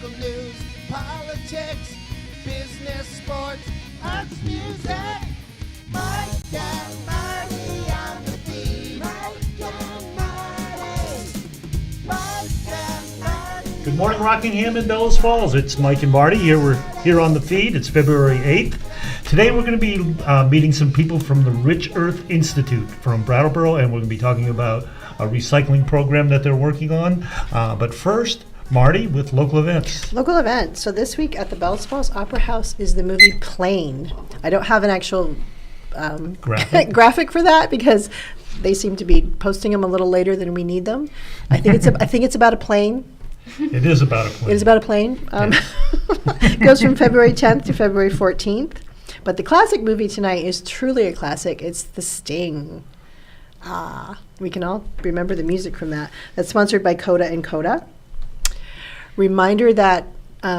local news, politics, business, sports, arts, music. Mike and Marty on the beat. Mike and Marty. Mike and Marty. Good morning, Rockingham and Bellows Falls. It's Mike and Marty. We're here on the feed. It's February 8th. Today we're going to be meeting some people from the Rich Earth Institute from Brattleboro, and we're going to be talking about a recycling program that they're working on. But first, Marty with local events. Local events. So this week at the Bellows Falls Opera House is the movie Plane. I don't have an actual graphic for that because they seem to be posting them a little later than we need them. I think it's about a plane. It is about a plane. It is about a plane. It goes from February 10th to February 14th. But the classic movie tonight is truly a classic. It's The Sting. We can all remember the music from that. That's sponsored by Coda and Coda. Reminder that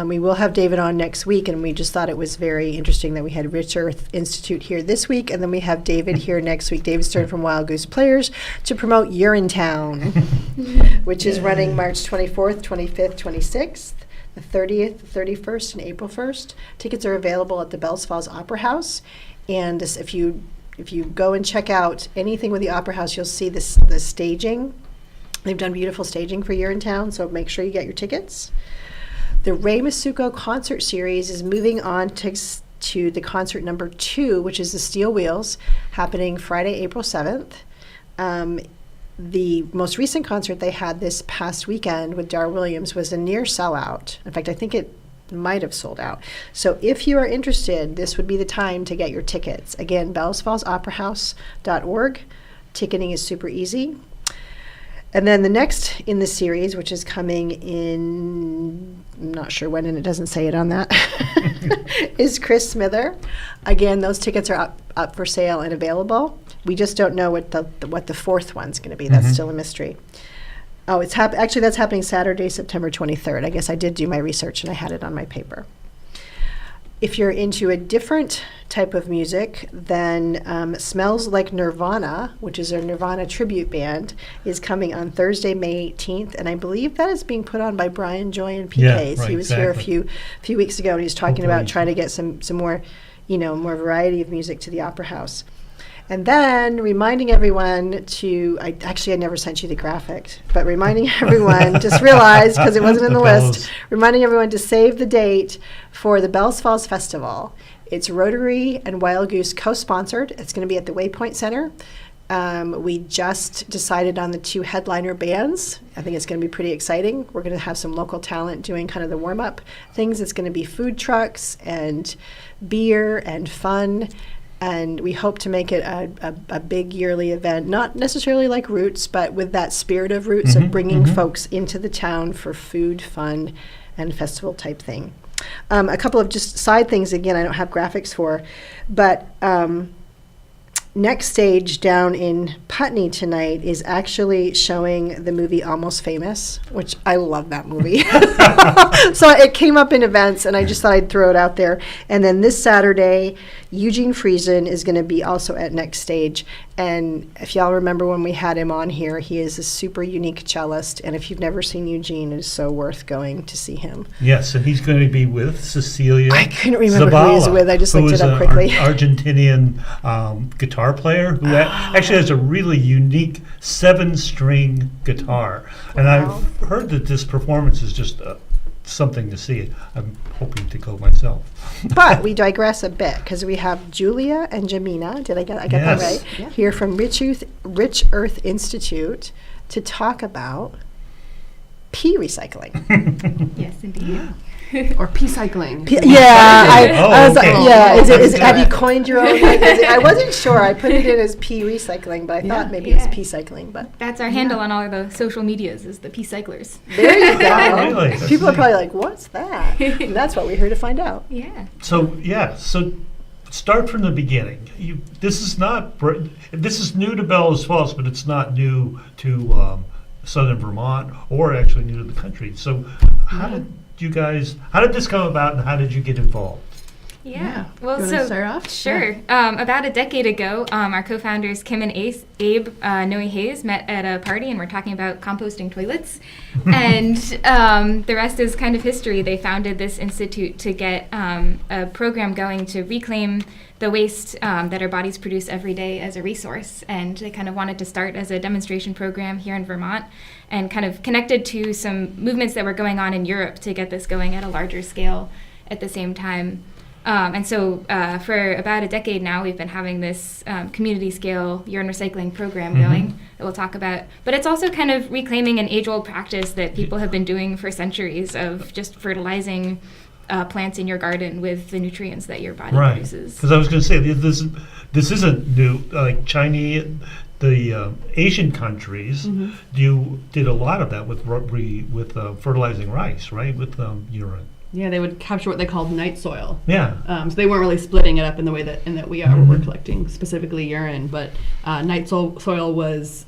we will have David on next week, and we just thought it was very interesting that we had Rich Earth Institute here this week, and then we have David here next week, David Stern from Wild Goose Players, to promote Urinetown, which is running March 24th, 25th, 26th, the 30th, 31st, and April 1st. Tickets are available at the Bellows Falls Opera House, and if you go and check out anything with the Opera House, you'll see the staging. They've done beautiful staging for Urinetown, so make sure you get your tickets. The Ray Masuko concert series is moving on to the concert number 2, which is the Steel Wheels, happening Friday, April 7th. The most recent concert they had this past weekend with Dar Williams was a near sellout. In fact, I think it might have sold out. So if you are interested, this would be the time to get your tickets. Again, bellowsfallsoperahouse.org. Ticketing is super easy. And then the next in the series, which is coming in, I'm not sure when, and it doesn't say it on that, is Chris Smither. Again, those tickets are up for sale and available. We just don't know what the fourth one's going to be. That's still a mystery. Oh, actually that's happening Saturday, September 23rd. I guess I did do my research and I had it on my paper. If you're into a different type of music, then Smells Like Nirvana, which is a Nirvana tribute band, is coming on Thursday, May 18th, and I believe that is being put on by Brian Joy and PKs. Yeah, right, he was exactly. here a few weeks ago, and he was talking about trying to get some more, more variety of music to the Opera House. And then reminding everyone I never sent you the graphic, but reminding everyone, just realized because it wasn't in the list, reminding everyone to save the date for the Bellows Falls Festival. It's Rotary and Wild Goose co-sponsored. It's going to be at the Waypoint Center. We just decided on the 2 headliner bands. I think it's going to be pretty exciting. We're going to have some local talent doing kind of the warm-up things. It's going to be food trucks and beer and fun. And we hope to make it a big yearly event, not necessarily like Roots, but with that spirit of Roots of bringing folks into the town for food, fun, and festival type thing. A couple of just side things, again, I don't have graphics for, but Next Stage down in Putney tonight is actually showing the movie Almost Famous, which I love that movie. So it came up in events, and I just thought I'd throw it out there. And then this Saturday, Eugene Friesen is going to be also at Next Stage. And if y'all remember when we had him on here, he is a super unique cellist. And if you've never seen Eugene, it is so worth going to see him. Yes, and he's going to be with Cecilia I couldn't remember Zabala, who he was with. I just looked it up quickly. Argentinian guitar player who actually has a really unique 7-string guitar. And Wow. I've heard that this performance is just something to see. I'm hoping to go myself. But we digress a bit because we have Julia and Jamina. I get that Yes. right? Yeah. Here from Rich Earth Institute to talk about pea recycling. Yes, indeed. Or pea cycling. Yeah, I was okay. like, yeah. Oh, Have you coined your own? I wasn't sure. I put it in as pea recycling, but I thought maybe it was pea cycling. But That's our handle on all the social medias is the Pea Cyclers. there you go. Really? People are probably like, "What's that?" And that's what we're here to find out. Yeah. So start from the beginning. This is new to Bellows Falls, but it's not new to Southern Vermont or actually new to the country. So how did this come about, and how did you get involved? Yeah. You Well, wanna so start off? sure. About a decade ago, our co-founders Kim and Abe Noe Hayes met at a party, and we're talking about composting toilets. And the rest is kind of history. They founded this institute to get a program going to reclaim the waste that our bodies produce every day as a resource. And they kind of wanted to start as a demonstration program here in Vermont, and kind of connected to some movements that were going on in Europe to get this going at a larger scale at the same time. And so for about a decade now, we've been having this community scale urine recycling program going that we'll talk about. But it's also kind of reclaiming an age-old practice that people have been doing for centuries of just fertilizing plants in your garden with the nutrients that your body produces. Because I was going to say, this isn't new. Like Chinese, the Asian countries, you did a lot of that with fertilizing rice, right? With urine. Yeah, they would capture what they called night soil. Yeah. So they weren't really splitting it up in the way that we are, where we're collecting specifically urine. But night soil was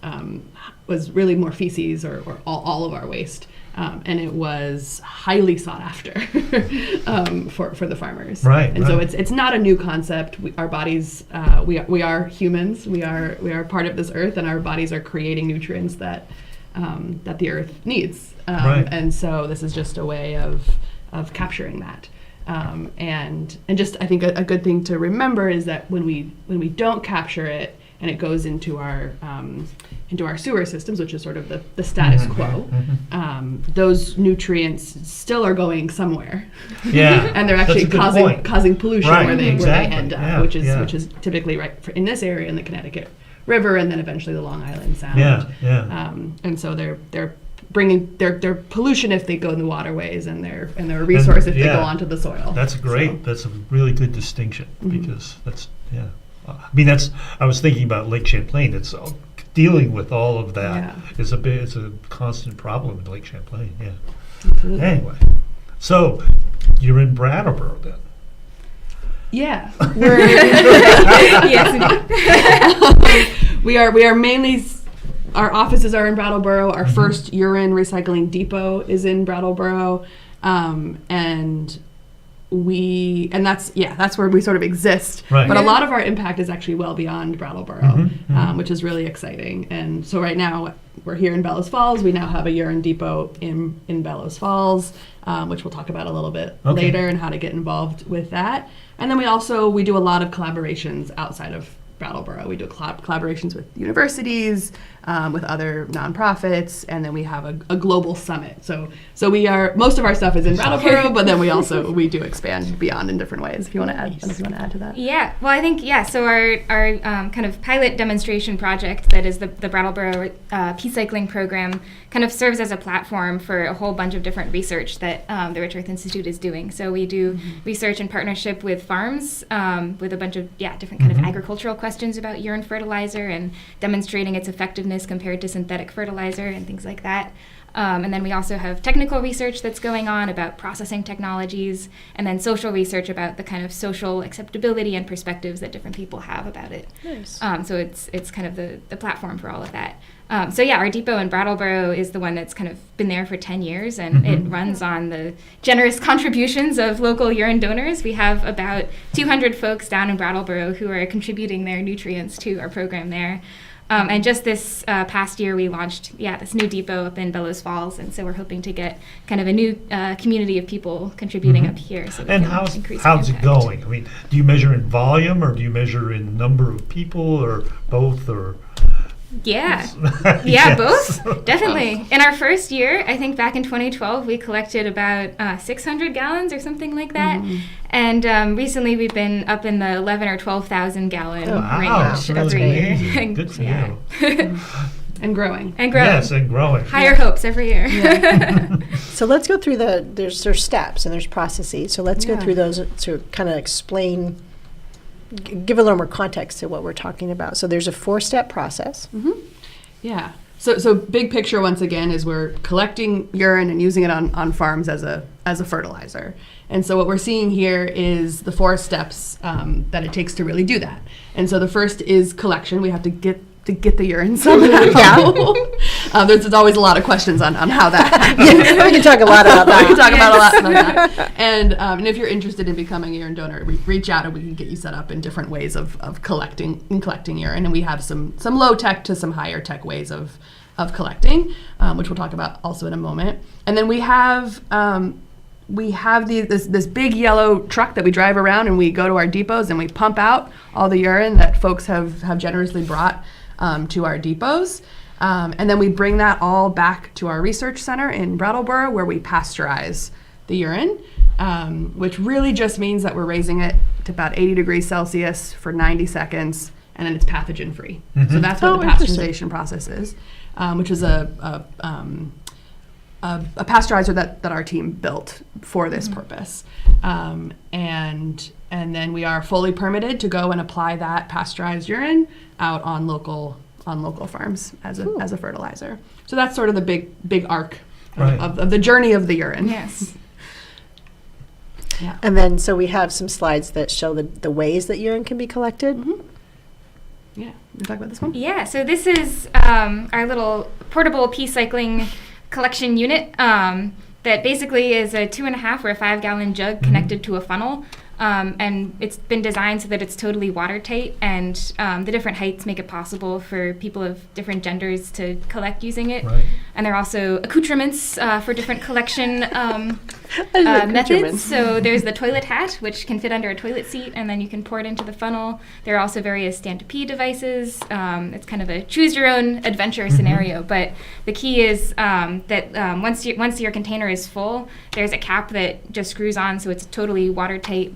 really more feces or all of our waste. And it was highly sought after for the farmers. Right. And so it's not a new concept. Our bodies, we are humans. We are part of this earth, and our bodies are creating nutrients that the earth needs. And so this is just a way of capturing that. And just I think a good thing to remember is that when we don't capture it and it goes into our sewer systems, which is sort of the status quo, those nutrients still are going somewhere. Yeah, and they're actually causing pollution where they end up, which is typically in this area in the Connecticut River, and then eventually the Long Island Sound. And so they're bringing their pollution if they go in the waterways, and they're a resource if they go onto the soil. That's great. So. That's a really good distinction, because that's I was thinking about Lake Champlain. It's dealing with all of that. It's a constant problem in Lake Champlain. Yeah. Absolutely. Anyway, so you're in Brattleboro then. Yeah. Yes. We are mainly. Our offices are in Brattleboro. Our first urine recycling depot is in Brattleboro, and that's where we sort of exist. Right. But a lot of our impact is actually well beyond Brattleboro, which is really exciting. And so right now we're here in Bellows Falls. We now have a urine depot in Bellows Falls, which we'll talk about a little bit later, and how to get involved with that. And then we do a lot of collaborations outside of Brattleboro. We do collaborations with universities, with other nonprofits, and then we have a global summit. So most of our stuff is in Brattleboro, but then we do expand beyond in different ways. If you want to add to that. Yeah. Well, I think so. Our kind of pilot demonstration project that is the Brattleboro Peace Cycling program kind of serves as a platform for a whole bunch of different research that the Rich Earth Institute is doing. So we do research in partnership with farms, with a bunch of different kind of agricultural questions about urine fertilizer and demonstrating its effectiveness compared to synthetic fertilizer and things like that. And then we also have technical research that's going on about processing technologies, and then social research about the kind of social acceptability and perspectives that different people have about it. Nice. So it's kind of the platform for all of that. Our depot in Brattleboro is the one that's kind of been there for 10 years, and it runs on the generous contributions of local urine donors. We have about 200 folks down in Brattleboro who are contributing their nutrients to our program there. And just this past year, we launched this new depot up in Bellows Falls, and so we're hoping to get kind of a new community of people contributing up here. So and how's it going? I mean, do you measure in volume, or do you measure in number of people, or both, or? Yeah, Yes. Both, definitely. In our first year, I think back in 2012, we collected about 600 gallons or something like that. And recently we've been up in the 11 or 12,000 gallon range every year. Good for you. And growing. Yes, and growing. Higher hopes every year. So let's go through there's steps and there's processes. So let's go through those to kind of explain, give a little more context to what we're talking about. So there's a 4-step process. Yeah. So big picture, once again, is we're collecting urine and using it on farms as a fertilizer. And so what we're seeing here is the 4 steps that it takes to really do that. And so the first is collection. We have to get the urine somehow. There's always a lot of questions on how that. Yeah, we can talk a lot about that. We can talk about a lot about that. And if you're interested in becoming a urine donor, reach out and we can get you set up in different ways of collecting urine. And we have some low tech to some higher tech ways of collecting, which we'll talk about also in a moment. And then we have this big yellow truck that we drive around, and we go to our depots and we pump out all the urine that folks have generously brought to our depots. And then we bring that all back to our research center in Brattleboro, where we pasteurize the urine, which really just means that we're raising it to about 80 degrees Celsius for 90 seconds, and then it's pathogen free. So that's what the pasteurization process is, which is a pasteurizer that our team built for this purpose. And then we are fully permitted to go and apply that pasteurized urine out on local farms as a fertilizer. So that's sort of the big arc of the journey of the urine. Yes. Yeah. And then, so we have some slides that show the ways that urine can be collected. Yeah. You talk about this one? Yeah, so this is our little portable pea cycling collection unit that basically is a 2.5 or a 5 gallon jug connected to a funnel. And it's been designed so that it's totally watertight, and the different heights make it possible for people of different genders to collect using it. Right. And there are also accoutrements for different collection methods. So there's the toilet hat, which can fit under a toilet seat, and then you can pour it into the funnel. There are also various stand-to-pee devices. It's kind of a choose-your-own adventure scenario, but the key is that once your container is full, there's a cap that just screws on, so it's a totally watertight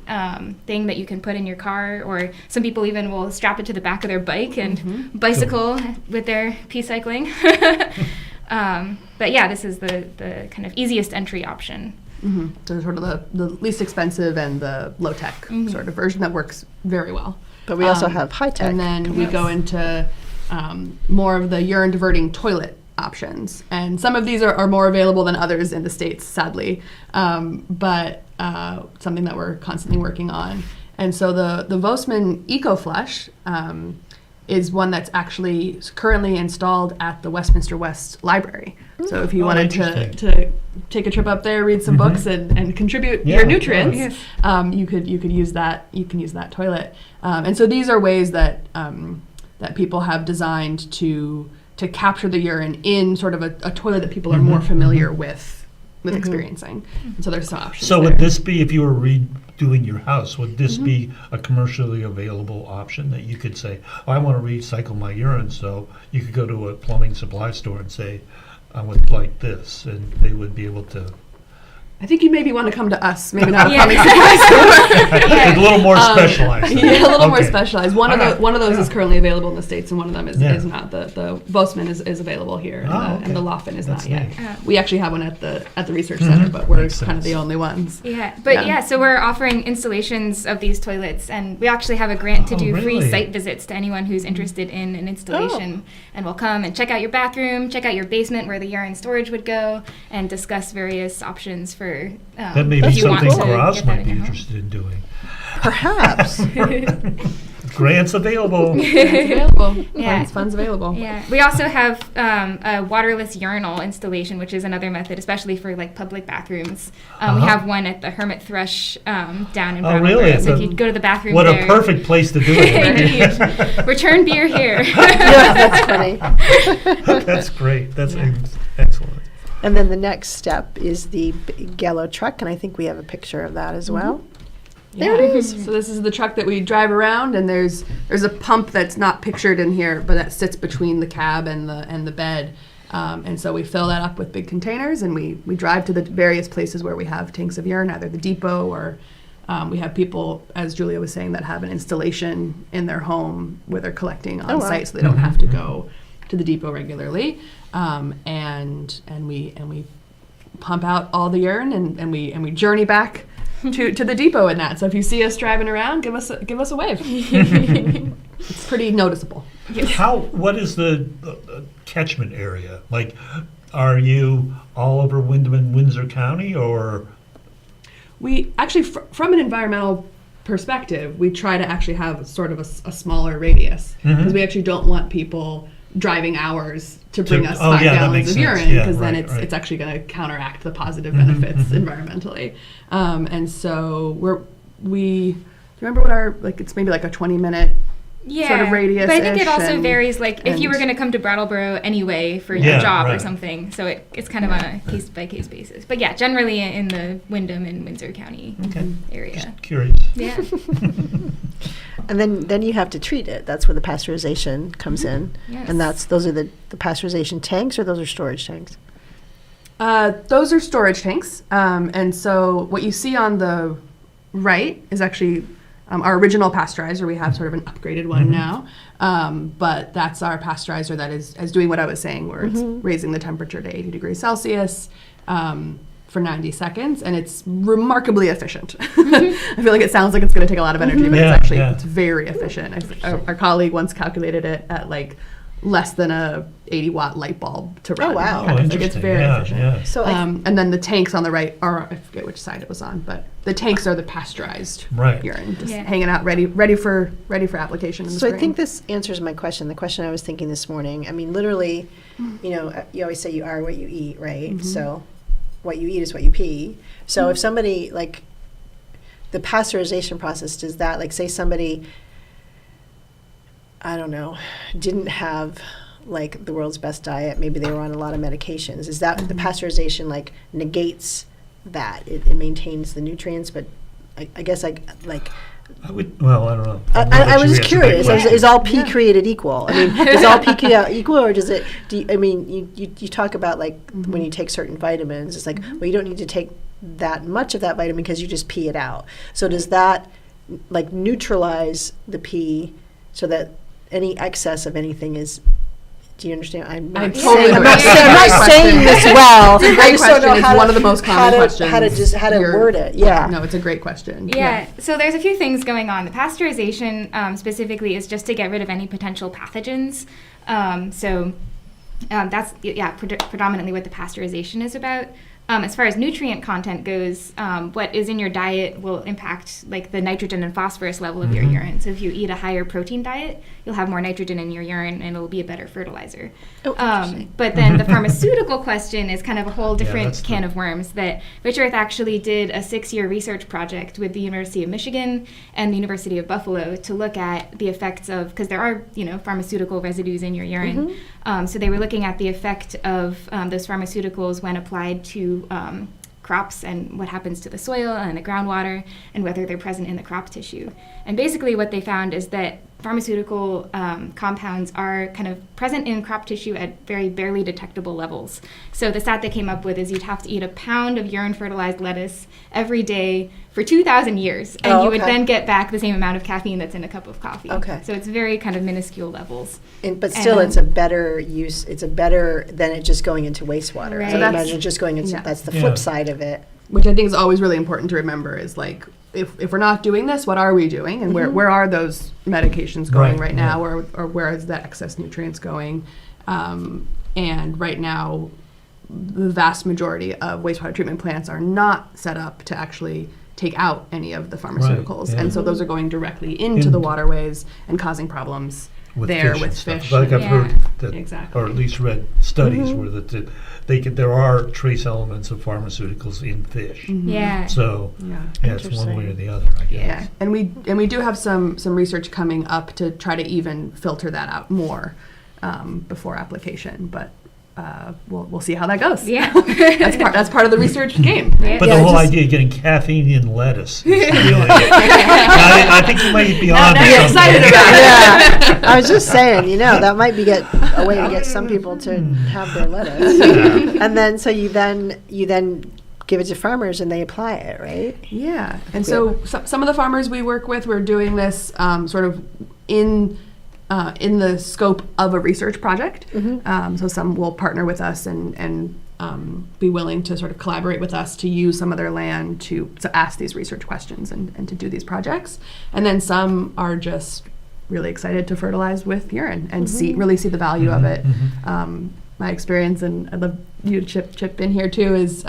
thing that you can put in your car, or some people even will strap it to the back of their bike and bicycle with their pea cycling. But yeah, this is the kind of easiest entry option. So sort of the least expensive and the low tech sort of version that works very well. But we also have high tech. And then we go into more of the urine diverting toilet options. And some of these are more available than others in the States, sadly, but something that we're constantly working on. And so the Vosman EcoFlush is one that's actually currently installed at the Westminster West Library. So if you wanted to take a trip up there, read some books, and contribute your nutrients, you could use that. You can use that toilet. And so these are ways that that people have designed to capture the urine in sort of a toilet that people are more familiar with experiencing. And so there's some options. So would this be, if you were redoing your house, would this be a commercially available option that you could say, I want to recycle my urine? So you could go to a plumbing supply store and say, I would like this, and they would be able to. I think you maybe want to come to us, maybe not a plumbing supply store. A little more specialized. Yeah, a little more specialized. One of those is currently available in the States, and one of them is not. The Vosman is available here, and the Laufen is not yet. We actually have one at the research center, but we're kind of the only ones. So we're offering installations of these toilets, and we actually have a grant to do free site visits to anyone who's interested in an installation, and we'll come and check out your bathroom, check out your basement where the urine storage would go, and discuss various options for. That may be something Graz might be interested in doing. Perhaps. Grants available. Funds available. Yeah. We also have a waterless urinal installation, which is another method, especially for like public bathrooms. We have one at the Hermit Thrush down in Brattleboro. Really? So if you go to the bathroom what there. A perfect place to do it. Return beer here. Yeah, that's funny. That's great. That's excellent. And then the next step is the big yellow truck, and I think we have a picture of that as well. There it is. So this is the truck that we drive around, and there's a pump that's not pictured in here, but that sits between the cab and the bed. And so we fill that up with big containers, and we drive to the various places where we have tanks of urine, either the depot or we have people, as Julia was saying, that have an installation in their home where they're collecting on site, so they don't have to go to the depot regularly. And we pump out all the urine, and we journey back to the depot in that. So if you see us driving around, give us a wave. It's pretty noticeable. What is the catchment area? Like, are you all over Windham and Windsor County, or? We actually, from an environmental perspective, we try to actually have sort of a smaller radius, because we actually don't want people driving hours to bring us that 5 gallons makes of sense. urine, Yeah, because then right, it's actually going to counteract the positive Mm-hmm, benefits environmentally. And so do you remember what it's maybe like a 20-minute sort of radius. But I think it also varies, like if you were going to come to Brattleboro anyway for your job or something. So it's kind of on a case-by-case basis. But yeah, generally in the Windham and Windsor County area. Just curious. Yeah. And then you have to treat it. That's where the pasteurization comes in. Yes. And those are the pasteurization tanks, or those are storage tanks? Those are storage tanks. And so what you see on the right is actually our original pasteurizer. We have sort of an upgraded one now, but that's our pasteurizer that is doing what I was saying, where it's raising the temperature to 80 degrees Celsius for 90 seconds, and it's remarkably efficient. I feel like it sounds like it's going to take a lot of energy, but it's very efficient. Our colleague once calculated it at like less than a 80-watt light bulb to run. Oh, wow. Like it's very efficient. Yeah. So and then the tanks on the right are, I forget which side it was on, but the tanks are the pasteurized urine, just hanging out ready for application in the spring. I think this answers my question. The question I was thinking this morning. I mean, literally, you always say you are what you eat, right? Mm-hmm. So what you eat is what you pee. So if somebody, like, the pasteurization process, does that, like, say somebody, I don't know, didn't have like the world's best diet, maybe they were on a lot of medications, is that the pasteurization like negates that? It maintains the nutrients, but I guess I don't know. I was just curious. Is all pee created equal? I mean, is all pee created equal, or does it? You talk about like when you take certain vitamins, it's like, well, you don't need to take that much of that vitamin because you just pee it out. So does that like neutralize the pee so that any excess of anything is? Do you understand? I'm not saying this well. I just don't know how one of the most common questions. How to word it. Yeah. No, it's a great question. Yeah. So there's a few things going on. The pasteurization specifically is just to get rid of any potential pathogens. That's predominantly what the pasteurization is about. As far as nutrient content goes, what is in your diet will impact like the nitrogen and phosphorus level of your urine. So if you eat a higher protein diet, you'll have more nitrogen in your urine and it'll be a better fertilizer. But then the pharmaceutical question is kind of a whole different can of worms. That Rich Earth actually did a 6-year research project with the University of Michigan and the University of Buffalo to look at the effects of, because there are pharmaceutical residues in your urine. So they were looking at the effect of those pharmaceuticals when applied to crops and what happens to the soil and the groundwater and whether they're present in the crop tissue. And basically what they found is that pharmaceutical compounds are kind of present in crop tissue at very barely detectable levels. So the stat they came up with is you'd have to eat a pound of urine fertilized lettuce every day for 2,000 years, and you would then get back the same amount of caffeine that's in a cup of coffee. So it's very kind of minuscule levels. But still, it's a better use. It's a better than it just going into wastewater. Right. I imagine just going into that's the flip side of it. Which I think is always really important to remember is like, if we're not doing this, what are we doing? And where are those medications going right now? Or where is that excess nutrients going? And right now, the vast majority of wastewater treatment plants are not set up to actually take out any of the pharmaceuticals. And so those are going directly into the waterways and causing problems with fish. Like I've heard that, exactly. or at least read studies where there are trace elements of pharmaceuticals in fish. So it's one way or the other, I guess. Yeah, and we do have some research coming up to try to even filter that out more before application, but we'll see how that goes. Yeah, that's part of the research game. But the whole idea of getting caffeine in lettuce, is really, I think you might be on. Now you're excited about it. I was just saying, that might be a way to get some people to have their lettuce, and then so you then give it to farmers and they apply it, right? Yeah, and so some of the farmers we work with, we're doing this sort of in the scope of a research project. So some will partner with us and be willing to sort of collaborate with us to use some of their land to ask these research questions and to do these projects. And then some are just really excited to fertilize with urine and really see the value of it. My experience, and I'd love you to chip in here too, is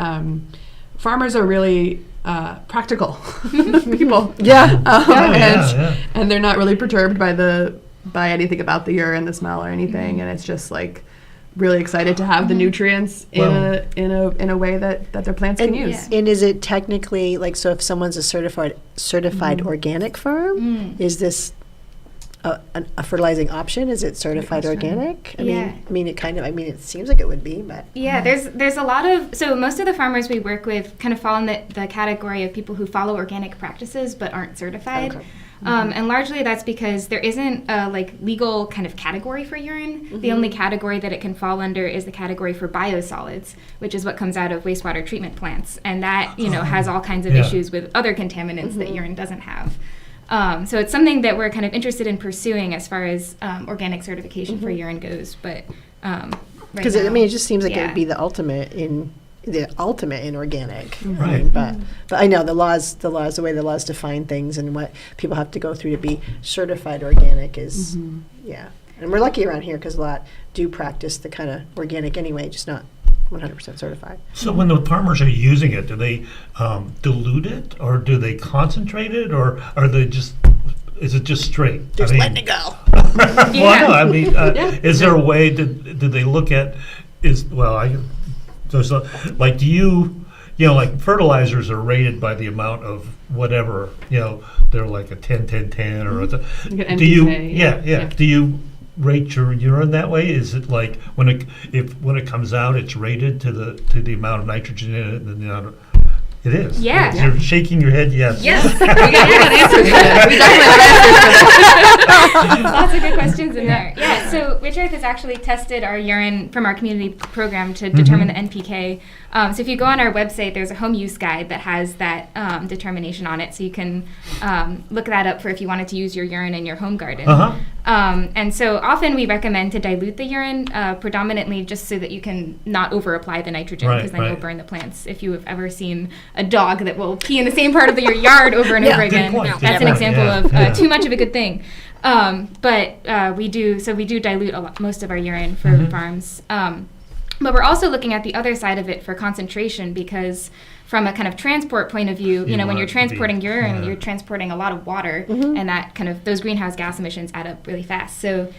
farmers are really practical people. And they're not really perturbed by the by anything about the urine, the smell, or anything, and it's just like really excited to have the nutrients in a way that their plants can use. And is it technically like, so if someone's a certified organic farm, is this a fertilizing option? Is it certified organic? I mean, it seems like it would be, but there's a lot of, so most of the farmers we work with kind of fall in the category of people who follow organic practices but aren't certified. Okay. And largely that's because there isn't a legal kind of category for urine. The only category that it can fall under is the category for biosolids, which is what comes out of wastewater treatment plants, and that has all kinds of issues with other contaminants that urine doesn't have. So it's something that we're kind of interested in pursuing as far as organic certification for urine goes. But because it just seems like it would be the ultimate in organic. Right. But I know the way the laws define things and what people have to go through to be certified organic is and we're lucky around here because a lot do practice the kind of organic anyway, just not 100% certified. So when the farmers are using it, do they dilute it, or do they concentrate it, or are they is it just straight? Just letting it go. Well, no, I mean, is there a way, do they look at, do you, like fertilizers are rated by the amount of whatever, they're like a 10-10-10 or do you, do you rate your urine that way? Is it like when it comes out, it's rated to the amount of nitrogen in it and the amount of, it is. Yeah. You're shaking your head, yes. Yes. We got answers for this. We definitely have answers for this. Lots of good questions in there. Yeah, so Rich Earth has actually tested our urine from our community program to determine the NPK. So if you go on our website, there's a home use guide that has that determination on it. So you can look that up for if you wanted to use your urine in your home garden. And so often we recommend to dilute the urine predominantly just so that you can not over-apply the nitrogen, because then you'll burn the plants. If you have ever seen a dog that will pee in the same part of your yard over and over again, that's an example of too much of a good thing. But we do dilute most of our urine for farms. But we're also looking at the other side of it for concentration, because from a kind of transport point of view, when you're transporting urine, you're transporting a lot of water, and that kind of, those greenhouse gas emissions add up really fast. So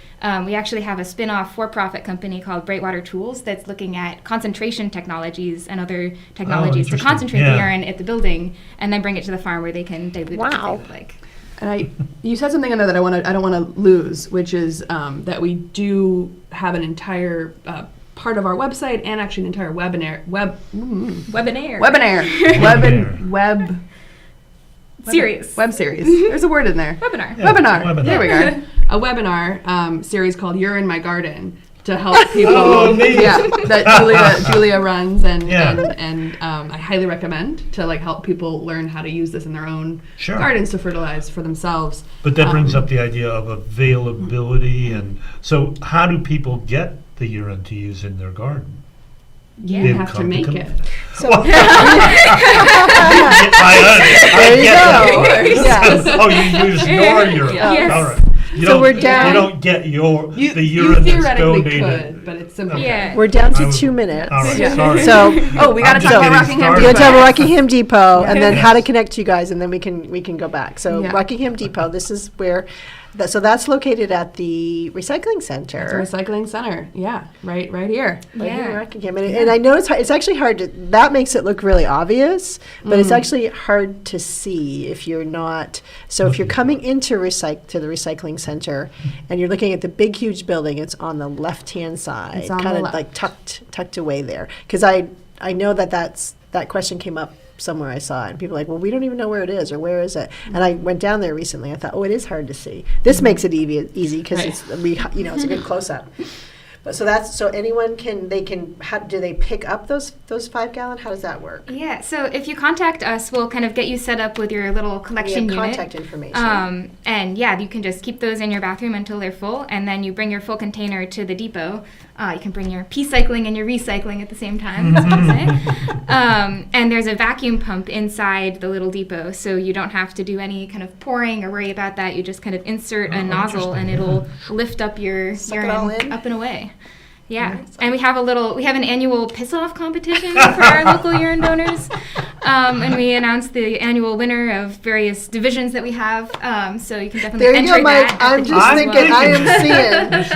we actually have a spin-off for-profit company called Brightwater Tools that's looking at concentration technologies and other technologies to concentrate the urine at the building and then bring it to the farm where they can dilute it what they like. And you said something in there that I don't want to lose, which is that we do have an entire part of our website and actually an entire webinar series. There's a word in there. Webinar. Webinar. There we go. A webinar series called Urine My Garden to help people. That Julia runs and I highly recommend to help people learn how to use this in their own gardens to fertilize for themselves. But that brings up the idea of availability, and so how do people get the urine to use in their garden? You have to make it. So there you go. Yes. Oh, you use your urine. Yes. All right. We're down. You don't get the urine you that's theoretically donated. could, but it's simple. Yeah. We're down to 2 minutes. All right, sorry. So we got to talk about Rockingham we're Depot. going to talk about Rockingham Depot and then how to connect you guys, and then we can go back. So Rockingham Depot, this is where, so that's located at the recycling center. It's a recycling center, right here. Right here in Rockingham. And I know it's actually hard to, that makes it look really obvious, but it's actually hard to see if you're not, so if you're coming into the recycling center and you're looking at the big, huge building, it's on the left-hand side, kind of like tucked away there. Because I know that question came up somewhere I saw it, and people are like, well, we don't even know where it is, or where is it? And I went down there recently. I thought, it is hard to see. This makes it easy because it's a good close-up. But so anyone do they pick up those 5 gallon? How does that work? Yeah, so if you contact us, we'll kind of get you set up with your little collection unit. Contact information. And you can just keep those in your bathroom until they're full, and then you bring your full container to the depot. You can bring your pea-cycling and your recycling at the same time, that's what I'm saying. And there's a vacuum pump inside the little depot, so you don't have to do any kind of pouring or worry about that. You just kind of insert a nozzle, and it'll lift up your urine up and away. Yeah, and we have an annual piss-off competition for our local urine donors, and we announce the annual winner of various divisions that we have. So you can definitely There you enter go, Mike. that. I'm just thinking.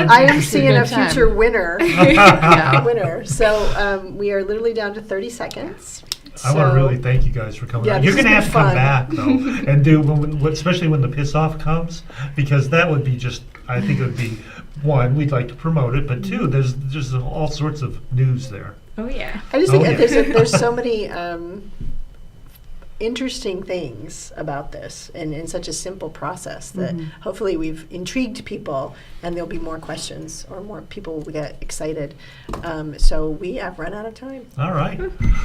I am seeing a time. future winner. Yeah. Winner. So we are literally down to 30 seconds. I want to really thank you guys for coming Yeah, out. You're this going to has have to been come back, though, and do, especially when the piss-off comes, because that would be just, I think it would be, one, we'd like to promote it, but two, there's all sorts of news there. Oh yeah. I just think Oh, yeah. there's so many interesting things about this, and in such a simple process that hopefully we've intrigued people, and there'll be more questions or more people will get excited. So we have run out of time. All right.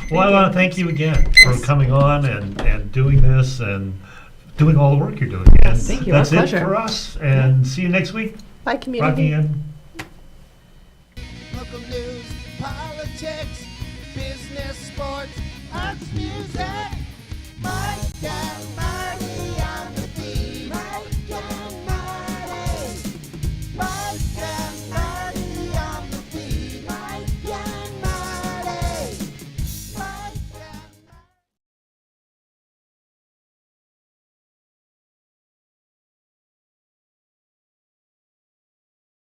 Well, I want to thank you again for coming on and doing this and doing all the work you're doing. And Thank you. That's Our it pleasure. for us, and see you next week. Bye, community. Rocky and Local news, politics, business, sports, arts, music. Mike and